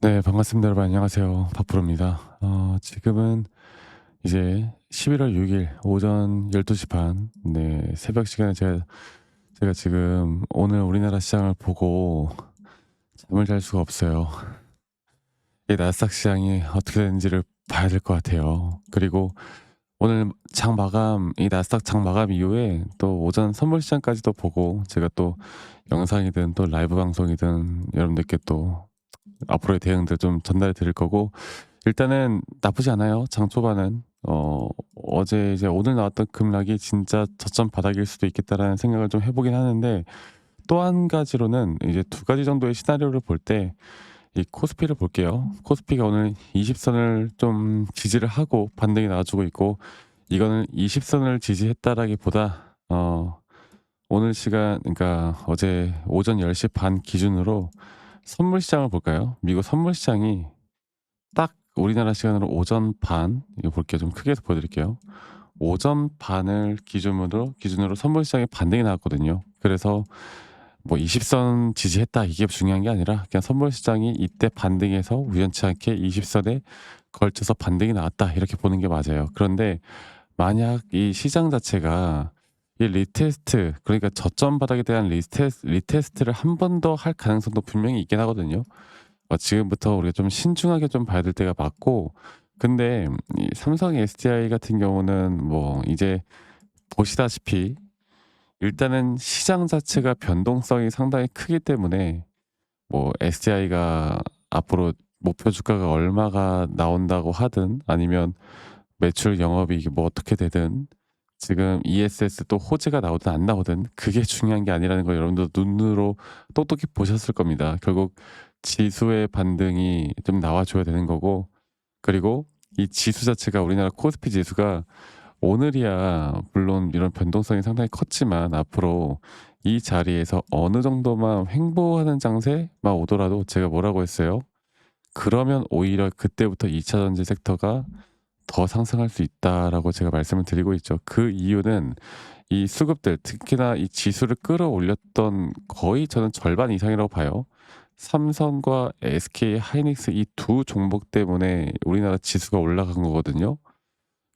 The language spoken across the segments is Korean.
네, 반갑습니다. 여러분 안녕하세요. 박프로입니다. 지금은 이제 11월 6일 오전 12시 반, 네, 새벽 시간에 제가 지금 오늘 우리나라 시장을 보고 잠을 잘 수가 없어요. 이 나스닥 시장이 어떻게 되는지를 봐야 될 것 같아요. 그리고 오늘 장 마감, 이 나스닥 장 마감 이후에 또 오전 선물 시장까지도 보고 제가 또 영상이든 또 라이브 방송이든 여러분들께 또 앞으로의 대응들 좀 전달해 드릴 거고, 일단은 나쁘지 않아요. 장 초반은. 어제 이제 오늘 나왔던 급락이 진짜 저점 바닥일 수도 있겠다라는 생각을 좀 해 보긴 하는데, 또 한 가지로는 이제 두 가지 정도의 시나리오를 볼 때 이 코스피를 볼게요. 코스피가 오늘 20 선을 좀 지지를 하고 반등이 나와 주고 있고, 이거는 20 선을 지지했다라기보다 오늘 시간, 그러니까 어제 오전 10시 반 기준으로 선물 시장을 볼까요? 미국 선물 시장이 딱 우리나라 시간으로 오전 반, 이거 볼게요. 좀 크게 해서 보여드릴게요. 오전 반을 기준으로 선물 시장에 반등이 나왔거든요. 그래서 뭐 20선 지지했다 이게 중요한 게 아니라 그냥 선물 시장이 이때 반등해서 우연치 않게 20선에 걸쳐서 반등이 나왔다 이렇게 보는 게 맞아요. 그런데 만약 이 시장 자체가 이 리테스트, 그러니까 저점 바닥에 대한 리테스트를 한 번 더 할 가능성도 분명히 있긴 하거든요. 지금부터 우리가 좀 신중하게 좀 봐야 될 때가 맞고, 근데 이 삼성 SDI 같은 경우는 뭐 이제 보시다시피 일단은 시장 자체가 변동성이 상당히 크기 때문에, 뭐 SDI가 앞으로 목표 주가가 얼마가 나온다고 하든 아니면 매출 영업이익이 뭐 어떻게 되든, 지금 ESS 또 호재가 나오든 안 나오든 그게 중요한 게 아니라는 걸 여러분도 눈으로 똑똑히 보셨을 겁니다. 결국 지수의 반등이 좀 나와줘야 되는 거고, 그리고 이 지수 자체가 우리나라 코스피 지수가 오늘이야 물론 이런 변동성이 상당히 컸지만, 앞으로 이 자리에서 어느 정도만 횡보하는 장세만 오더라도 제가 뭐라고 했어요? 그러면 오히려 그때부터 2차 전지 섹터가 더 상승할 수 있다라고 제가 말씀을 드리고 있죠. 그 이유는 이 수급들, 특히나 이 지수를 끌어올렸던 거의 저는 절반 이상이라고 봐요. 삼성과 SK 하이닉스 이 두 종목 때문에 우리나라 지수가 올라간 거거든요.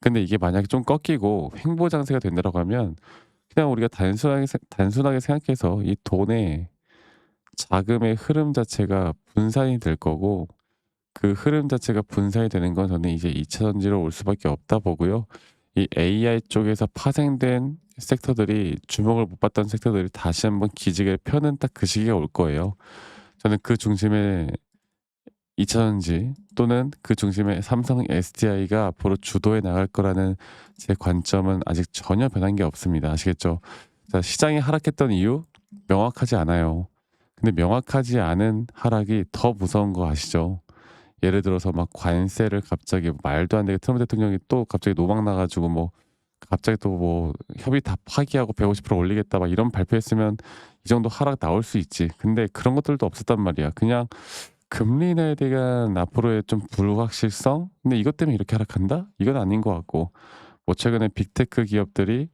근데 이게 만약에 좀 꺾이고 횡보 장세가 된다라고 하면, 그냥 우리가 단순하게 생각해서 이 돈의 자금의 흐름 자체가 분산이 될 거고, 그 흐름 자체가 분산이 되는 건 저는 이제 2차 전지로 올 수밖에 없다 보고요. 이 AI 쪽에서 파생된 섹터들이, 주목을 못 받던 섹터들이 다시 한번 기지개를 펴는 딱 그 시기가 올 거예요. 저는 그 중심에 2차 전지 또는 그 중심에 삼성 SDI가 앞으로 주도해 나갈 거라는 제 관점은 아직 전혀 변한 게 없습니다. 아시겠죠? 자, 시장이 하락했던 이유 명확하지 않아요. 근데 명확하지 않은 하락이 더 무서운 거 아시죠? 예를 들어서 막 관세를 갑자기 말도 안 되게 트럼프 대통령이 또 갑자기 노박 나가지고 뭐 갑자기 또 뭐 협의 다 파기하고 150% 올리겠다 막 이런 발표했으면 이 정도 하락 나올 수 있지. 근데 그런 것들도 없었단 말이야. 그냥 금리 인하에 대한 앞으로의 좀 불확실성? 근데 이것 때문에 이렇게 하락한다? 이건 아닌 것 같고, 뭐 최근에 빅테크 기업들이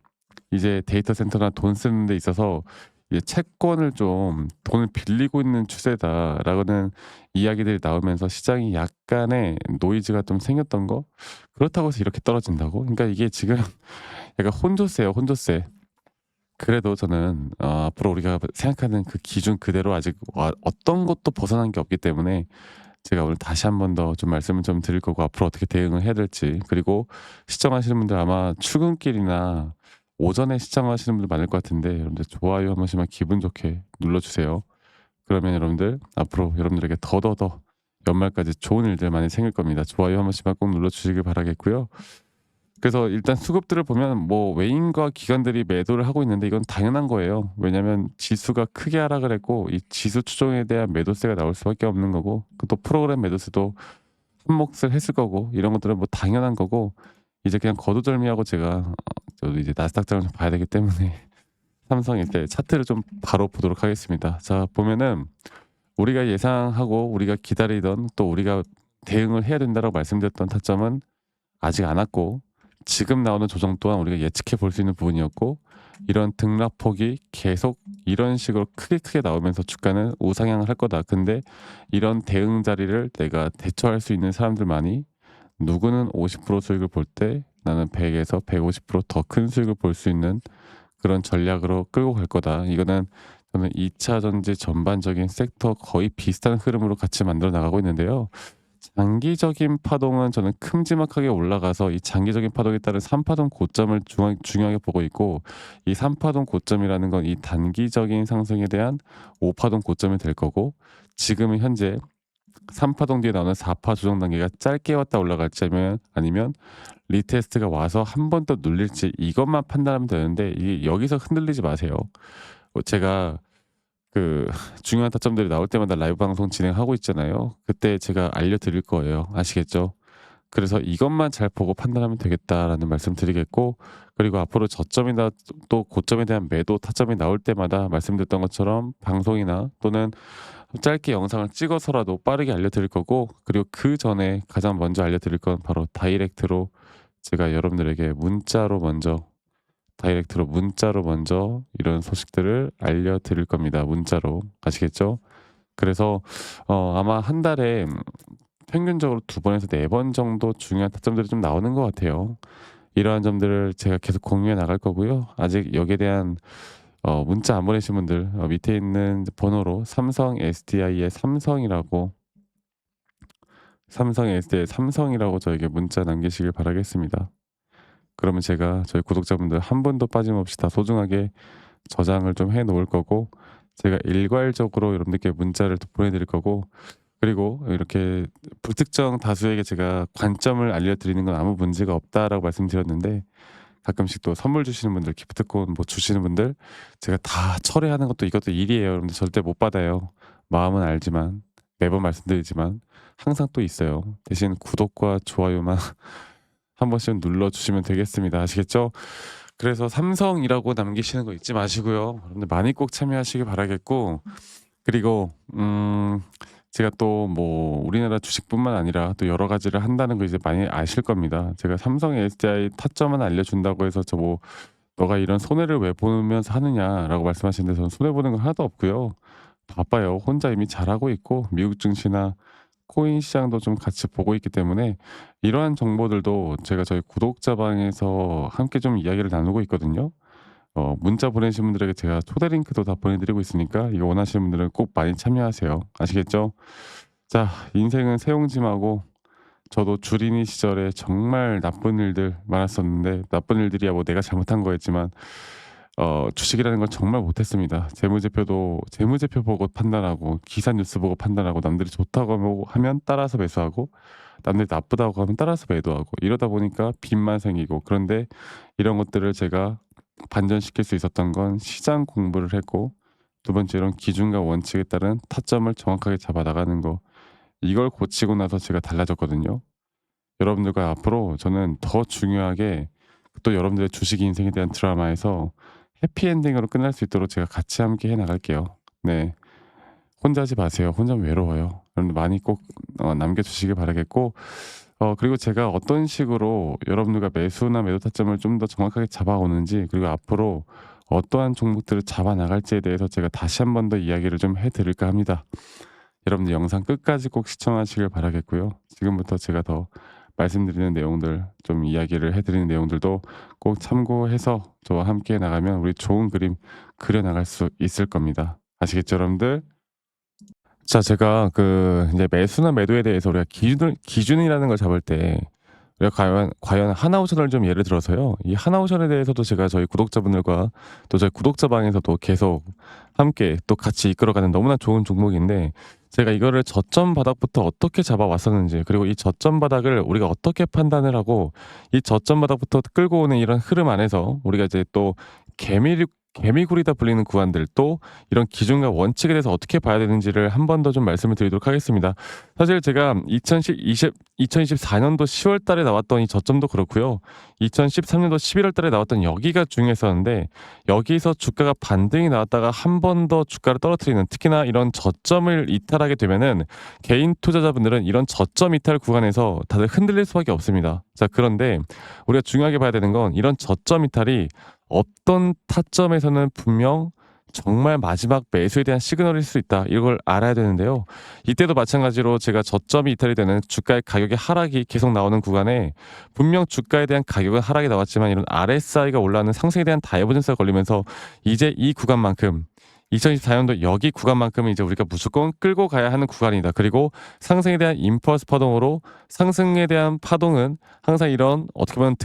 이제 데이터 센터나 돈 쓰는 데 있어서 이제 채권을 좀 돈을 빌리고 있는 추세다라고는 이야기들이 나오면서 시장이 약간의 노이즈가 좀 생겼던 거? 그렇다고 해서 이렇게 떨어진다고? 그러니까 이게 지금 약간 혼조세예요, 혼조세. 그래도 저는 앞으로 우리가 생각하는 그 기준 그대로 아직 어떤 것도 벗어난 게 없기 때문에, 제가 오늘 다시 한 번 더 좀 말씀을 좀 드릴 거고, 앞으로 어떻게 대응을 해야 될지, 그리고 시청하시는 분들 아마 출근길이나 오전에 시청하시는 분들 많을 것 같은데, 여러분들 좋아요 한 번씩만 기분 좋게 눌러주세요. 그러면 여러분들 앞으로 여러분들에게 더더더 연말까지 좋은 일들 많이 생길 겁니다. 좋아요 한 번씩만 꼭 눌러주시길 바라겠고요. 그래서 일단 수급들을 보면 뭐 외인과 기관들이 매도를 하고 있는데 이건 당연한 거예요. 왜냐하면 지수가 크게 하락을 했고 이 지수 추종에 대한 매도세가 나올 수밖에 없는 거고, 또 프로그램 매도세도 한 몫을 했을 거고, 이런 것들은 뭐 당연한 거고, 이제 그냥 거두절미하고 제가 저도 이제 나스닥장을 좀 봐야 되기 때문에 삼성 일대 차트를 좀 바로 보도록 하겠습니다. 자, 보면은 우리가 예상하고 우리가 기다리던, 또 우리가 대응을 해야 된다라고 말씀드렸던 타점은 아직 안 왔고, 지금 나오는 조정 또한 우리가 예측해 볼 수 있는 부분이었고, 이런 등락폭이 계속 이런 식으로 크게 나오면서 주가는 우상향을 할 거다. 근데 이런 대응 자리를 내가 대처할 수 있는 사람들만이 누구는 50% 수익을 볼 때 나는 100에서 150%더 큰 수익을 볼 수 있는 그런 전략으로 끌고 갈 거다. 이거는 저는 2차 전지 전반적인 섹터 거의 비슷한 흐름으로 같이 만들어 나가고 있는데요. 장기적인 파동은 저는 큼지막하게 올라가서 이 장기적인 파동에 따른 3파동 고점을 중요하게 보고 있고, 이 3파동 고점이라는 건 이 단기적인 상승에 대한 5파동 고점이 될 거고, 지금은 현재 3파동 뒤에 나오는 4파 조정 단계가 짧게 왔다 올라갈지 아니면 리테스트가 와서 한 번 더 눌릴지 이것만 판단하면 되는데, 이 여기서 흔들리지 마세요. 제가 그 중요한 타점들이 나올 때마다 라이브 방송 진행하고 있잖아요. 그때 제가 알려드릴 거예요. 아시겠죠? 그래서 이것만 잘 보고 판단하면 되겠다라는 말씀 드리겠고, 그리고 앞으로 저점이나 또 고점에 대한 매도 타점이 나올 때마다 말씀드렸던 것처럼 방송이나 또는 짧게 영상을 찍어서라도 빠르게 알려드릴 거고, 그리고 그 전에 가장 먼저 알려드릴 건 바로 다이렉트로 제가 여러분들에게 문자로 먼저 이런 소식들을 알려드릴 겁니다. 문자로. 아시겠죠? 그래서 아마 한 달에 평균적으로 2번에서 4번 정도 중요한 타점들이 좀 나오는 것 같아요. 이러한 점들을 제가 계속 공유해 나갈 거고요. 아직 여기에 대한 문자 안 보내신 분들 밑에 있는 번호로 삼성 SDI 삼성이라고 저에게 문자 남기시길 바라겠습니다. 그러면 제가 저희 구독자분들 한 분도 빠짐없이 다 소중하게 저장을 좀 해 놓을 거고, 제가 일괄적으로 여러분들께 문자를 또 보내드릴 거고, 그리고 이렇게 불특정 다수에게 제가 관점을 알려드리는 건 아무 문제가 없다라고 말씀드렸는데, 가끔씩 또 선물 주시는 분들, 기프트콘 뭐 주시는 분들 제가 다 철회하는 것도 이것도 일이에요. 여러분들 절대 못 받아요. 마음은 알지만, 매번 말씀드리지만 항상 또 있어요. 대신 구독과 좋아요만 한 번씩 눌러주시면 되겠습니다. 아시겠죠? 그래서 삼성이라고 남기시는 거 잊지 마시고요. 여러분들 많이 꼭 참여하시길 바라겠고, 그리고 제가 또 뭐 우리나라 주식뿐만 아니라 또 여러 가지를 한다는 거 이제 많이 아실 겁니다. 제가 삼성 SDI 타점만 알려준다고 해서 저 뭐 "너가 이런 손해를 왜 보면서 하느냐?"라고 말씀하시는데, 저는 손해 보는 거 하나도 없고요. 바빠요. 혼자 이미 잘하고 있고 미국 증시나 코인 시장도 좀 같이 보고 있기 때문에 이러한 정보들도 제가 저희 구독자방에서 함께 좀 이야기를 나누고 있거든요. 문자 보내신 분들에게 제가 초대 링크도 다 보내드리고 있으니까 이거 원하시는 분들은 꼭 많이 참여하세요. 아시겠죠? 자, 인생은 새옹짐하고, 저도 주린이 시절에 정말 나쁜 일들 많았었는데, 나쁜 일들이야 뭐 내가 잘못한 거였지만 주식이라는 걸 정말 못했습니다. 재무제표 보고 판단하고, 기사 뉴스 보고 판단하고, 남들이 좋다고 하면 따라서 매수하고, 남들이 나쁘다고 하면 따라서 매도하고, 이러다 보니까 빚만 생기고. 그런데 이런 것들을 제가 반전시킬 수 있었던 건 시장 공부를 했고, 두 번째 이런 기준과 원칙에 따른 타점을 정확하게 잡아 나가는 거, 이걸 고치고 나서 제가 달라졌거든요. 여러분들과 앞으로 저는 더 중요하게 또 여러분들의 주식 인생에 대한 드라마에서 해피엔딩으로 끝날 수 있도록 제가 같이 함께 해 나갈게요. 네. 혼자 하지 마세요. 혼자면 외로워요. 여러분들 많이 꼭 남겨주시길 바라겠고, 그리고 제가 어떤 식으로 여러분들과 매수나 매도 타점을 좀 더 정확하게 잡아오는지, 그리고 앞으로 어떠한 종목들을 잡아 나갈지에 대해서 제가 다시 한 번 더 이야기를 좀 해 드릴까 합니다. 여러분들 영상 끝까지 꼭 시청하시길 바라겠고요. 지금부터 제가 더 말씀드리는 내용들, 좀 이야기를 해 드리는 내용들도 꼭 참고해서 저와 함께 나가면 우리 좋은 그림 그려 나갈 수 있을 겁니다. 아시겠죠, 여러분들? 자, 제가 이제 매수나 매도에 대해서 우리가 기준이라는 걸 잡을 때, 우리가 과연 하나오션을 좀 예를 들어서요. 이 하나오션에 대해서도 제가 저희 구독자분들과 또 저희 구독자방에서도 계속 함께 또 같이 이끌어가는 너무나 좋은 종목인데, 제가 이거를 저점 바닥부터 어떻게 잡아왔었는지, 그리고 이 저점 바닥을 우리가 어떻게 판단을 하고, 이 저점 바닥부터 끌고 오는 이런 흐름 안에서 우리가 이제 또 개미굴이다 불리는 구간들, 또 이런 기준과 원칙에 대해서 어떻게 봐야 되는지를 한 번 더 좀 말씀을 드리도록 하겠습니다. 사실 제가 2024년도 10월 달에 나왔던 이 저점도 그렇고요. 2013년도 11월 달에 나왔던 여기가 중요했었는데, 여기서 주가가 반등이 나왔다가 한 번 더 주가를 떨어뜨리는, 특히나 이런 저점을 이탈하게 되면은 개인 투자자분들은 이런 저점 이탈 구간에서 다들 흔들릴 수밖에 없습니다. 자, 그런데 우리가 중요하게 봐야 되는 건 이런 저점 이탈이 어떤 타점에서는 분명 정말 마지막 매수에 대한 시그널일 수 있다. 이걸 알아야 되는데요. 이때도 마찬가지로 제가 저점이 이탈이 되는 주가의 가격의 하락이 계속 나오는 구간에 분명 주가에 대한 가격은 하락이 나왔지만 이런 RSI가 올라가는 상승에 대한 다이버전스가 걸리면서 이제 이 구간만큼 2024년도 여기 구간만큼은 이제 우리가 무조건 끌고 가야 하는 구간이다. 그리고 상승에 대한 임펄스 파동으로 상승에 대한 파동은 항상 이런 어떻게 보면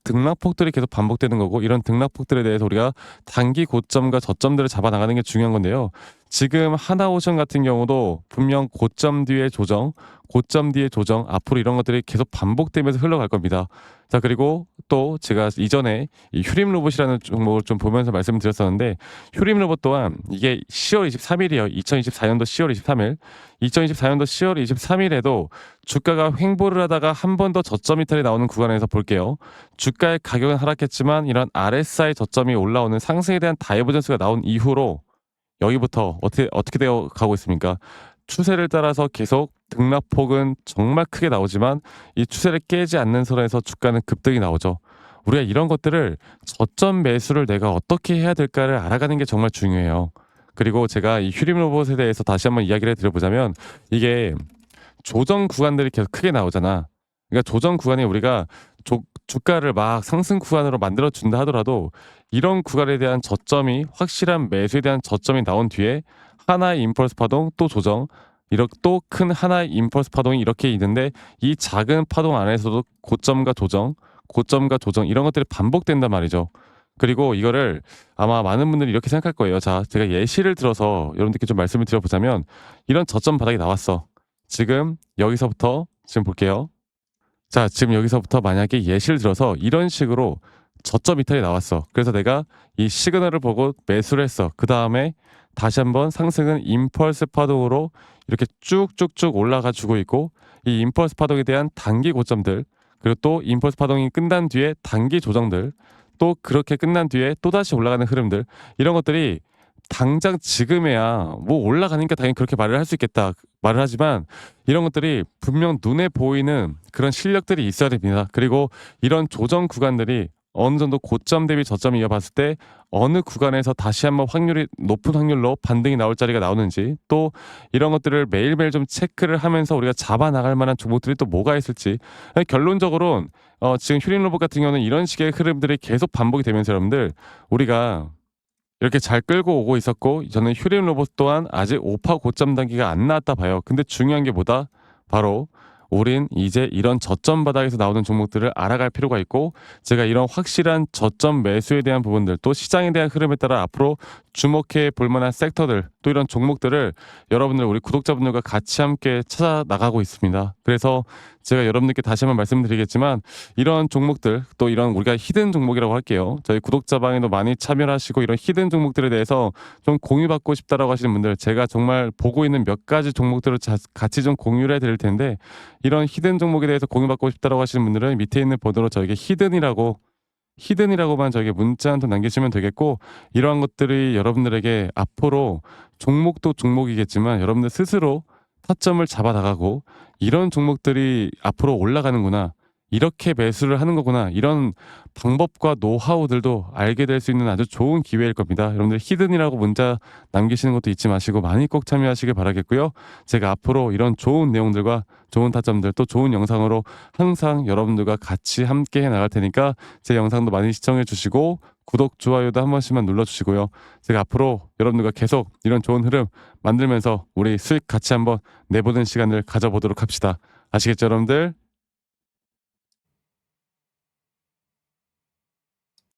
등락폭들이 계속 반복되는 거고, 이런 등락폭들에 대해서 우리가 단기 고점과 저점들을 잡아 나가는 게 중요한 건데요. 지금 하나오션 같은 경우도 분명 고점 뒤에 조정, 고점 뒤에 조정, 앞으로 이런 것들이 계속 반복되면서 흘러갈 겁니다. 자, 그리고 또 제가 이전에 이 휴림 로봇이라는 종목을 좀 보면서 말씀드렸었는데, 휴림 로봇 또한 이게 10월 23일이에요. 2024년도 10월 23일. 2024년도 10월 23일에도 주가가 횡보를 하다가 한 번 더 저점 이탈이 나오는 구간에서 볼게요. 주가의 가격은 하락했지만 이런 RSI 저점이 올라오는 상승에 대한 다이버전스가 나온 이후로 여기부터 어떻게 되어 가고 있습니까? 추세를 따라서 계속 등락폭은 정말 크게 나오지만 이 추세를 깨지 않는 선에서 주가는 급등이 나오죠. 우리가 이런 것들을 저점 매수를 내가 어떻게 해야 될까를 알아가는 게 정말 중요해요. 그리고 제가 이 휴림 로봇에 대해서 다시 한번 이야기를 드려보자면, 이게 조정 구간들이 계속 크게 나오잖아. 그러니까 조정 구간에 우리가 주가를 막 상승 구간으로 만들어 준다 하더라도 이런 구간에 대한 저점이, 확실한 매수에 대한 저점이 나온 뒤에 하나의 임펄스 파동 또 조정, 이렇게 또 큰 하나의 임펄스 파동이 이렇게 있는데, 이 작은 파동 안에서도 고점과 조정, 고점과 조정 이런 것들이 반복된단 말이죠. 그리고 이거를 아마 많은 분들이 이렇게 생각할 거예요. 자, 제가 예시를 들어서 여러분들께 좀 말씀을 드려보자면, 이런 저점 바닥이 나왔어. 지금 여기서부터 지금 볼게요. 자, 지금 여기서부터 만약에 예시를 들어서 이런 식으로 저점 이탈이 나왔어. 그래서 내가 이 시그널을 보고 매수를 했어. 그 다음에 다시 한번 상승은 임펄스 파동으로 이렇게 쭉쭉쭉 올라가 주고 있고, 이 임펄스 파동에 대한 단기 고점들, 그리고 또 임펄스 파동이 끝난 뒤에 단기 조정들, 또 그렇게 끝난 뒤에 또다시 올라가는 흐름들, 이런 것들이 당장 지금에야 뭐 올라가니까 당연히 그렇게 말을 할 수 있겠다 말을 하지만, 이런 것들이 분명 눈에 보이는 그런 실력들이 있어야 됩니다. 그리고 이런 조정 구간들이 어느 정도 고점 대비 저점을 이어봤을 때 어느 구간에서 다시 한번 확률이 높은 확률로 반등이 나올 자리가 나오는지, 또 이런 것들을 매일매일 좀 체크를 하면서 우리가 잡아 나갈 만한 종목들이 또 뭐가 있을지. 결론적으로는 지금 휴림 로봇 같은 경우는 이런 식의 흐름들이 계속 반복이 되면서 여러분들, 우리가 이렇게 잘 끌고 오고 있었고, 저는 휴림 로봇 또한 아직 오파 고점 단계가 안 나왔다 봐요. 근데 중요한 게 뭐다? 바로 우린 이제 이런 저점 바닥에서 나오는 종목들을 알아갈 필요가 있고, 제가 이런 확실한 저점 매수에 대한 부분들, 또 시장에 대한 흐름에 따라 앞으로 주목해 볼 만한 섹터들, 또 이런 종목들을 여러분들, 우리 구독자분들과 같이 함께 찾아 나가고 있습니다. 그래서 제가 여러분들께 다시 한번 말씀드리겠지만, 이런 종목들, 또 이런 우리가 히든 종목이라고 할게요. 저희 구독자방에도 많이 참여를 하시고, 이런 히든 종목들에 대해서 좀 공유받고 싶다라고 하시는 분들, 제가 정말 보고 있는 몇 가지 종목들을 같이 좀 공유를 해드릴 텐데, 이런 히든 종목에 대해서 공유받고 싶다라고 하시는 분들은 밑에 있는 번호로 저에게 히든이라고만 저에게 문자 한 통 남기시면 되겠고, 이러한 것들이 여러분들에게 앞으로 종목도 종목이겠지만 여러분들 스스로 타점을 잡아 나가고, 이런 종목들이 앞으로 올라가는구나, 이렇게 매수를 하는 거구나, 이런 방법과 노하우들도 알게 될 수 있는 아주 좋은 기회일 겁니다. 여러분들 히든이라고 문자 남기시는 것도 잊지 마시고 많이 꼭 참여하시길 바라겠고요. 제가 앞으로 이런 좋은 내용들과 좋은 타점들, 또 좋은 영상으로 항상 여러분들과 같이 함께 해 나갈 테니까 제 영상도 많이 시청해 주시고 구독, 좋아요도 한 번씩만 눌러주시고요. 제가 앞으로 여러분들과 계속 이런 좋은 흐름 만들면서 우리 수익 같이 한번 내보는 시간을 가져보도록 합시다. 아시겠죠, 여러분들?